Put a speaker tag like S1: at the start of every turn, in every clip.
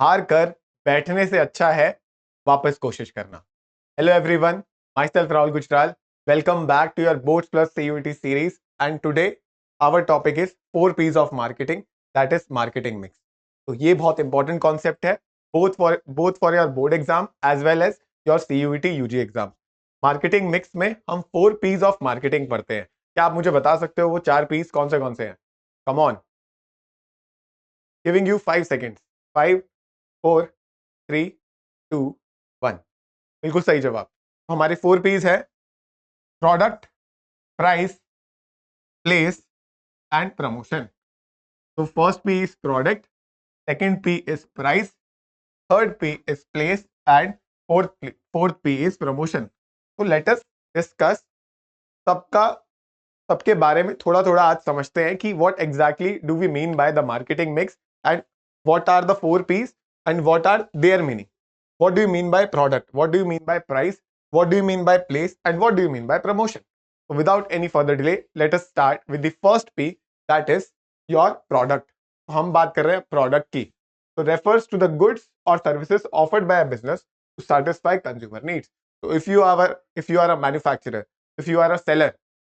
S1: हार कर बैठने से अच्छा है वापस कोशिश करना। Hello everyone, myself Rahul Gujral. Welcome back to your boards plus CUET series and today our topic is 4 P's of marketing, that is marketing mix. तो ये बहुत इंपॉर्टेंट कॉन्सेप्ट है both for your board exam as well as your CUET UG exam. Marketing mix में हम 4 P's of marketing पढ़ते हैं। क्या आप मुझे बता सकते हो वो 4 P's कौन से हैं? Come on, giving you 5 seconds. 5, 4, 3, 2, 1। बिल्कुल सही जवाब। तो हमारे 4 P's है product, price, place and promotion. तो first P is product, second P is price, third P is place and fourth P is promotion. तो लेट अस डिस्कस सबका सबके बारे में थोड़ा थोड़ा आज समझते हैं कि what exactly do we mean by the marketing mix and what are the 4 P's and what are their meaning. What do you mean by product? What do you mean by price? What do you mean by place? And what do you mean by promotion? So without any further delay, let us start with the first P, that is your product. तो हम बात कर रहे हैं product की। So refers to the goods or services offered by a business to satisfy consumer needs. So if you are a manufacturer, if you are a seller,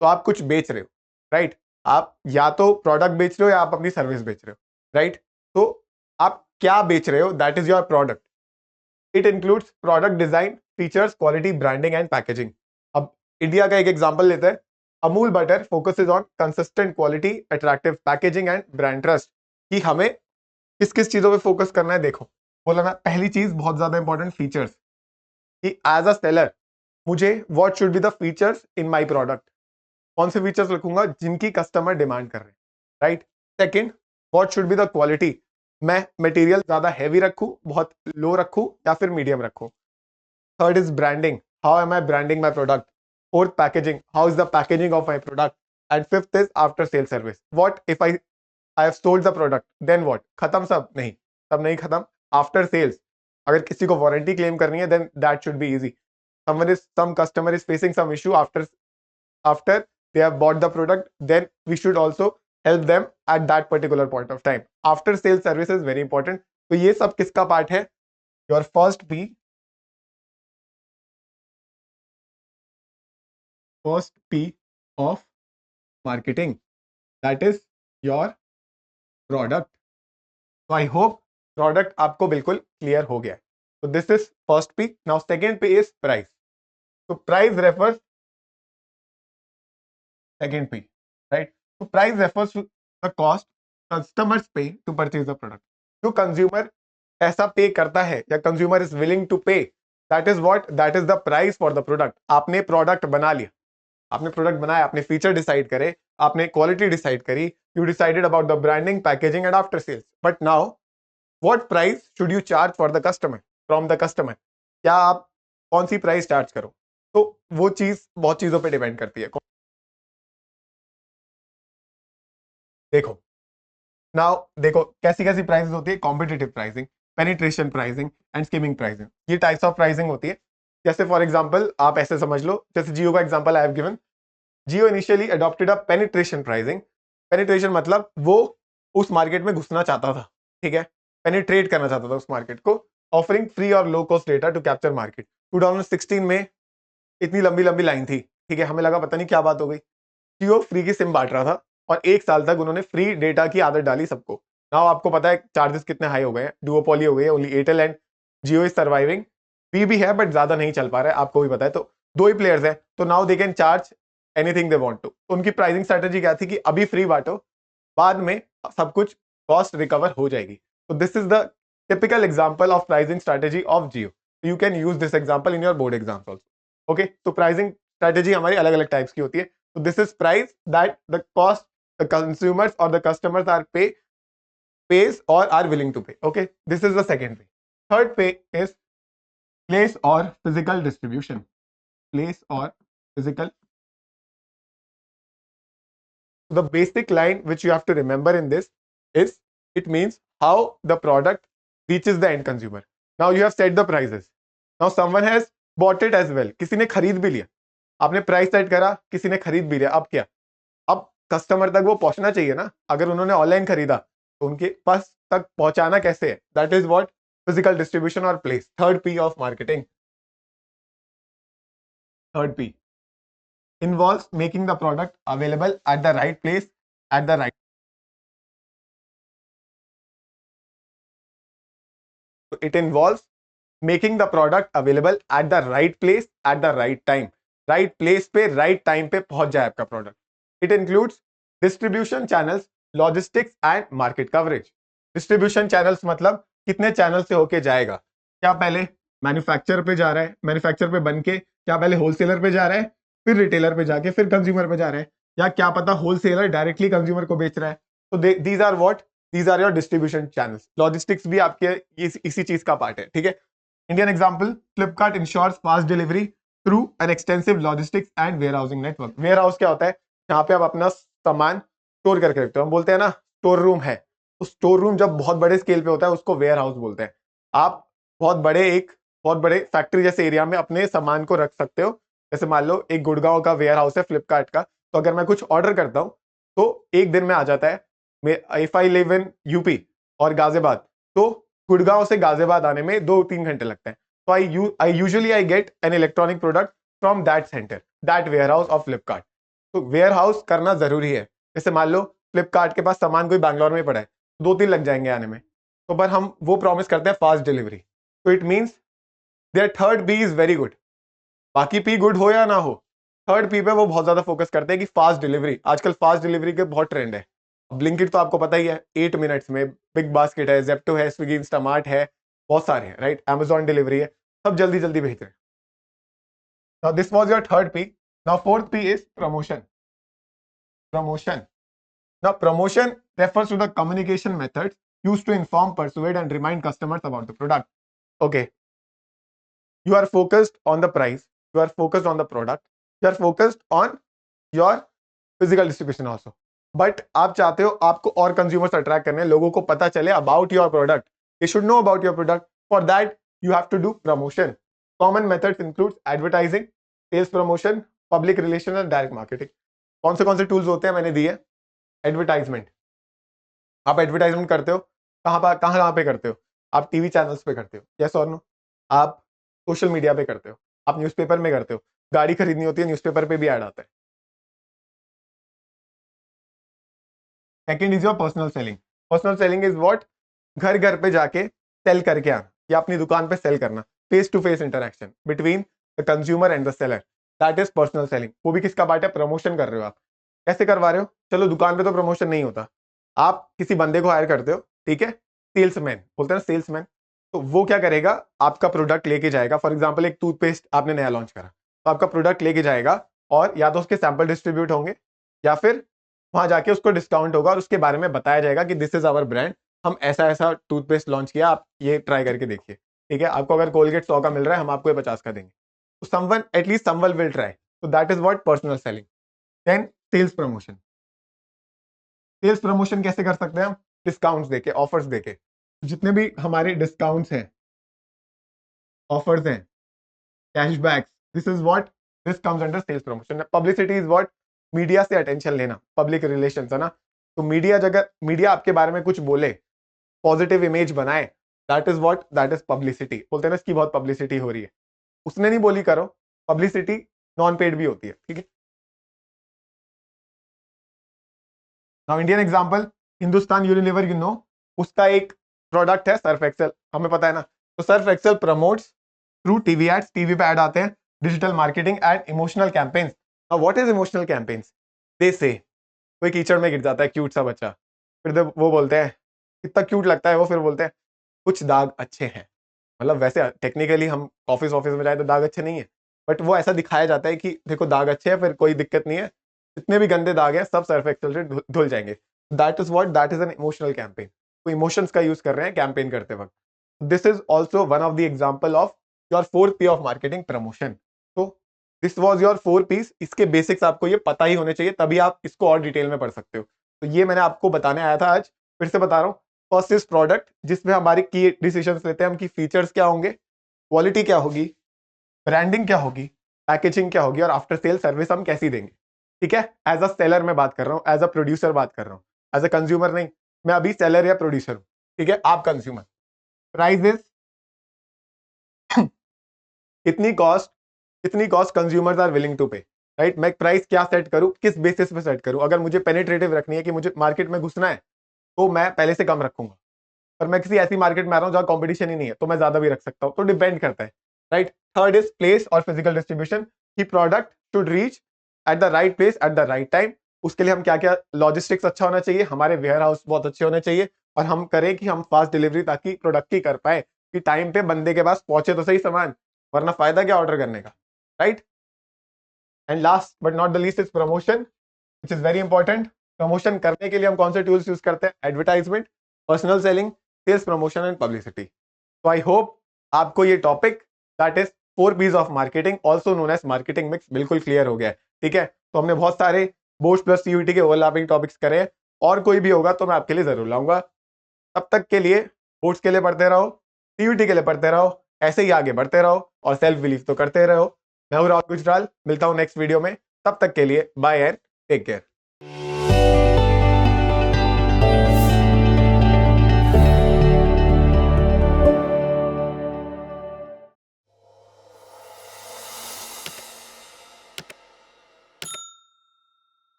S1: तो आप कुछ बेच रहे हो, right? आप या तो प्रोडक्ट बेच रहे हो या आप अपनी सर्विस बेच रहे हो, राइट? तो आप क्या बेच रहे हो, that is your product. It includes product design, features, quality, branding and packaging. अब इंडिया का एक एग्जांपल लेते हैं। Amul butter focuses on consistent quality, attractive packaging and brand trust. कि हमें किस किस चीजों पे फोकस करना है। देखो, बोला ना, पहली चीज बहुत ज्यादा इंपॉर्टेंट, फीचर्स। कि एज अ सेलर मुझे what should be the features in my product. कौन से फीचर्स रखूंगा जिनकी कस्टमर डिमांड कर रहे हैं, right? Second, what should be the quality. मैं मटेरियल ज्यादा हैवी रखूं, बहुत लो रखूं या फिर मीडियम रखूं। Third is branding, how am I branding my product. Fourth, packaging, how is the packaging of my product. And fifth is after sale service, what if I have sold the product, then what. खत्म सब नहीं, सब नहीं खत्म। After sales अगर किसी को warranty claim करनी है, then that should be easy. some customer is facing some issue after they have bought the product, then we should also help them at that particular point of time. After sales service is very important. तो ये सब किसका part है? Your first P of marketing, that is your product. So I hope product आपको बिल्कुल clear हो गया है। So this is first P. Now second P is price. So price refers, second P, right? So price refers to the cost customers pay to purchase the product. जो consumer पैसा पे करता है या कंज्यूमर इज विलिंग टू पे, that is the price for the product. आपने product बना लिया, आपने प्रोडक्ट बनाया, आपने फीचर डिसाइड करे, आपने क्वालिटी डिसाइड करी, you decided about the branding, packaging and after sales. But now what price should you charge for the customer, from the customer. क्या आप कौन सी प्राइस चार्ज करो? तो वो चीज बहुत चीजों पे डिपेंड करती है। देखो, नाउ देखो कैसी कैसी प्राइसेस होती है। Competitive pricing, penetration pricing and skimming pricing, ये टाइप्स ऑफ प्राइसिंग होती है। जैसे फॉर एग्जांपल आप ऐसे समझ लो, जैसे जियो का example I have given. Jio initially adopted a penetration pricing. Penetration मतलब वो उस मार्केट में घुसना चाहता था, ठीक है, पेनिट्रेट करना चाहता था उस मार्केट को, ऑफरिंग फ्री और low cost data to capture market. 2016 में इतनी लंबी लंबी लाइन थी, ठीक है, हमें लगा पता नहीं क्या बात हो गई। जियो फ्री की सिम बांट रहा था और 1 साल तक उन्होंने फ्री डेटा की आदत डाली सबको। नाउ आपको पता है चार्जेस कितने हाई हो गए हैं, डुओपोली हो गई है, only Airtel and Jio is surviving. Vi भी है बट ज्यादा नहीं चल पा रहा है, आपको भी पता है। तो दो ही प्लेयर्स हैं, तो now they can charge anything they want to. उनकी प्राइसिंग स्ट्रेटेजी क्या थी कि अभी फ्री बांटो, बाद में सब कुछ कॉस्ट रिकवर हो जाएगी। तो this is the typical example of pricing strategy of Jio. You can use this example in your board exams also. Okay, तो प्राइसिंग स्ट्रेटेजी हमारी अलग अलग टाइप्स की होती है। So this is price that the cost the consumers or the customers pays or are willing to pay. Okay, this is the second way. Third way is place or physical distribution. Place or physical. So the basic line which you have to remember in this is it means how the product reaches the end consumer. Now you have set the prices. Now someone has bought it as well. किसी ने खरीद भी लिया, आपने price set करा, किसी ने खरीद भी लिया। अब क्या? अब कस्टमर तक वो पहुंचना चाहिए ना। अगर उन्होंने ऑनलाइन खरीदा तो उनके पास तक पहुंचाना कैसे है, that is what physical distribution और place, third P of marketing, third P involves making the product available at the right place at the right. So it involves making the product available at the right place at the right time. Right place पे right time पे पहुंच जाए आपका product. It includes distribution channels, logistics and market coverage. Distribution channels मतलब कितने channel से होके जाएगा, क्या पहले मैन्युफैक्चर पे जा रहा है, मैन्युफैक्चर पे बन के क्या पहले होलसेलर पे जा रहा है, फिर रिटेलर पे जाके फिर कंज्यूमर पे जा रहा है, या क्या पता होलसेलर डायरेक्टली कंज्यूमर को बेच रहा है. तो these are what, these are your distribution channels. Logistics भी आपके इसी चीज का पार्ट है. ठीक है. Indian example, Flipkart ensures fast delivery through an extensive logistics and warehousing network. Warehouse क्या होता है, जहां पे आप अपना सामान स्टोर करके रखते हो. हम बोलते हैं ना स्टोर रूम है, तो स्टोर रूम जब बहुत बड़े स्केल पे होता है उसको वेयर हाउस बोलते हैं. आप बहुत बड़े फैक्ट्री जैसे एरिया में अपने सामान को रख सकते हो. जैसे मान लो एक गुड़गांव का वेयर हाउस है फ्लिपकार्ट का, तो अगर मैं कुछ ऑर्डर करता हूं तो एक दिन में आ जाता है. If I live in UP और गाजियाबाद, तो गुड़गांव से गाजियाबाद आने में 2-3 घंटे लगते हैं. तो I usually I get an electronic product from that centre, that warehouse of Flipkart. तो वेयर हाउस करना जरूरी है. जैसे मान लो फ्लिपकार्ट के पास सामान कोई बैंगलोर में पड़ा है, 2-3 लग जाएंगे आने में, तो पर हम वो प्रॉमिस करते हैं फास्ट डिलीवरी. तो it means their third B is very good. बाकी पी गुड हो या ना हो, थर्ड पी पे वो बहुत ज्यादा फोकस करते हैं कि फास्ट डिलीवरी. आजकल फास्ट डिलीवरी के बहुत ट्रेंड है. ब्लिंकिट तो आपको पता ही है, 8 मिनट्स में. बिग बास्केट है, जेप्टो है, स्विगी इंस्टामार्ट है, बहुत सारे हैं, राइट. Amazon डिलीवरी है, सब जल्दी जल्दी भेज रहे हैं. Now this was your third P. Now fourth P is promotion. Promotion. Now promotion refers to the communication methods used to inform, persuade and remind customers about the product. Okay, you are focused on the price, you are focused on the product, you are focused on your physical distribution also. But आप चाहते हो आपको और consumers attract करने, लोगों को पता चले about your product. They should know about your product. For that you have to do promotion. Common methods include advertising, sales promotion, public relations and direct marketing. कौन से tools होते हैं मैंने दिए. एडवर्टाइजमेंट, आप एडवर्टाइजमेंट करते हो कहां पे करते हो, आप टीवी चैनल्स पे करते हो, यस और नो. आप सोशल मीडिया पे करते हो, आप न्यूज़पेपर में करते हो. गाड़ी खरीदनी होती है, न्यूज़पेपर पे भी ऐड आता है. Second is your personal selling. Personal selling is what, घर घर पे जाके सेल करके आना या अपनी दुकान पे सेल करना. Face to face interaction between the consumer and the seller, that is personal selling. वो भी किसका पार्ट है, प्रमोशन कर रहे हो आप. कैसे करवा रहे हो, चलो दुकान पे तो प्रमोशन नहीं होता, आप किसी बंदे को हायर करते हो, ठीक है, सेल्समैन बोलते हैं ना, सेल्समैन. तो वो क्या करेगा, आपका प्रोडक्ट लेके जाएगा. फॉर एग्जांपल एक टूथपेस्ट आपने नया लॉन्च करा, तो आपका प्रोडक्ट लेके जाएगा और या तो उसके सैंपल डिस्ट्रीब्यूट होंगे या फिर वहां जाके उसको डिस्काउंट होगा और उसके बारे में बताया जाएगा कि दिस इज आवर ब्रांड, हम ऐसा ऐसा टूथपेस्ट लॉन्च किया, आप ये ट्राई करके देखिए. ठीक है, आपको अगर कोलगेट 100 का मिल रहा है, हम आपको ये 50 का देंगे. तो someone at least someone will try. तो that is what personal selling. Then sales promotion. Sales promotion कैसे कर सकते हैं हम, डिस्काउंट्स देके, ऑफर्स देके. जितने भी हमारे डिस्काउंट्स हैं, ऑफर्स हैं, cashbacks, this is what, this comes under sales promotion. Publicity is what, media से अटेंशन लेना, पब्लिक रिलेशंस है ना. तो मीडिया आपके बारे में कुछ बोले, पॉजिटिव इमेज बनाए, that is what, that is publicity. बोलते हैं ना इसकी बहुत पब्लिसिटी हो रही है, उसने नहीं बोली करो. पब्लिसिटी नॉन पेड भी होती है. ठीक है. Now Indian example, Hindustan Unilever, you know, उसका एक प्रोडक्ट है सर्फ एक्सेल, हमें पता है ना. तो Surf Excel promotes through TV ads, TV पे ऐड आते हैं, digital marketing and emotional campaigns. Now what is emotional campaigns, they say कोई कीचड़ में गिर जाता है क्यूट सा बच्चा, फिर वो बोलते हैं कितना क्यूट लगता है वो, फिर बोलते हैं कुछ दाग अच्छे हैं. मतलब वैसे टेक्निकली हम ऑफिस ऑफिस में जाए तो दाग अच्छे नहीं है, बट वो ऐसा दिखाया जाता है कि देखो दाग अच्छे हैं, फिर कोई दिक्कत नहीं है, जितने भी गंदे दाग हैं सब सर्फ एक्सेल से धुल जाएंगे. That is what, that is an emotional campaign. तो इमोशंस का यूज कर रहे हैं कैंपेन करते वक्त. This is also one of the example of your fourth P of marketing, promotion. तो दिस वॉज योर 4 पीस. इसके बेसिक्स आपको ये पता ही होने चाहिए, तभी आप इसको और डिटेल में पढ़ सकते हो. तो ये मैंने आपको बताने आया था आज, फिर से बता रहा हूँ. फर्स्ट इज प्रोडक्ट, जिसमें हमारी की डिसीजंस लेते हैं हम कि फीचर्स क्या होंगे, क्वालिटी क्या होगी, ब्रांडिंग क्या होगी, पैकेजिंग क्या होगी और आफ्टर सेल सर्विस हम कैसी देंगे. ठीक है, एज अ सेलर मैं बात कर रहा हूँ, एज अ प्रोड्यूसर बात कर रहा हूँ, एज अ कंज्यूमर नहीं. मैं अभी सेलर या प्रोड्यूसर हूँ, ठीक है, आप कंज्यूमर. प्राइस इज कितनी cost consumers are willing to pay, right. मैं प्राइस क्या सेट करूं, किस बेसिस पे सेट करूं। अगर मुझे पेनिट्रेटिव रखनी है कि मुझे मार्केट में घुसना है तो मैं पहले से कम रखूंगा, पर मैं किसी ऐसी मार्केट में आ रहा हूं जहां कंपटीशन ही नहीं है तो मैं ज्यादा भी रख सकता हूं। तो डिपेंड करता है, राइट। थर्ड इज प्लेस और फिजिकल डिस्ट्रीब्यूशन, की product should reach at the right place at the right time. उसके लिए हम क्या क्या, लॉजिस्टिक्स अच्छा होना चाहिए, हमारे वेयर हाउस बहुत अच्छे होने चाहिए, और हम करें कि हम फास्ट डिलीवरी ताकि प्रोडक्ट की कर पाए कि टाइम पे बंदे के पास पहुंचे तो सही सामान, वरना फायदा क्या ऑर्डर करने का, right. And last but not the least is promotion, which is very important. Promotion करने के लिए हम कौन से टूल्स यूज करते हैं, advertisement, personal selling, sales promotion and publicity. तो आई होप आपको ये topic that is 4 P's of marketing also known as marketing mix बिल्कुल क्लियर हो गया है, ठीक है। तो हमने बहुत सारे बोस्ट प्लस सीयूटी के ओवरलैपिंग टॉपिक्स करे हैं, और कोई भी होगा तो मैं आपके लिए जरूर लाऊंगा। तब तक के लिए बोर्ड्स के लिए पढ़ते रहो, सीयूटी के लिए पढ़ते रहो, ऐसे ही आगे बढ़ते रहो, और सेल्फ बिलीव तो करते रहो। मैं हूं राहुल गुजराल, मिलता हूं नेक्स्ट वीडियो में। तब तक के लिए बाय एंड टेक केयर।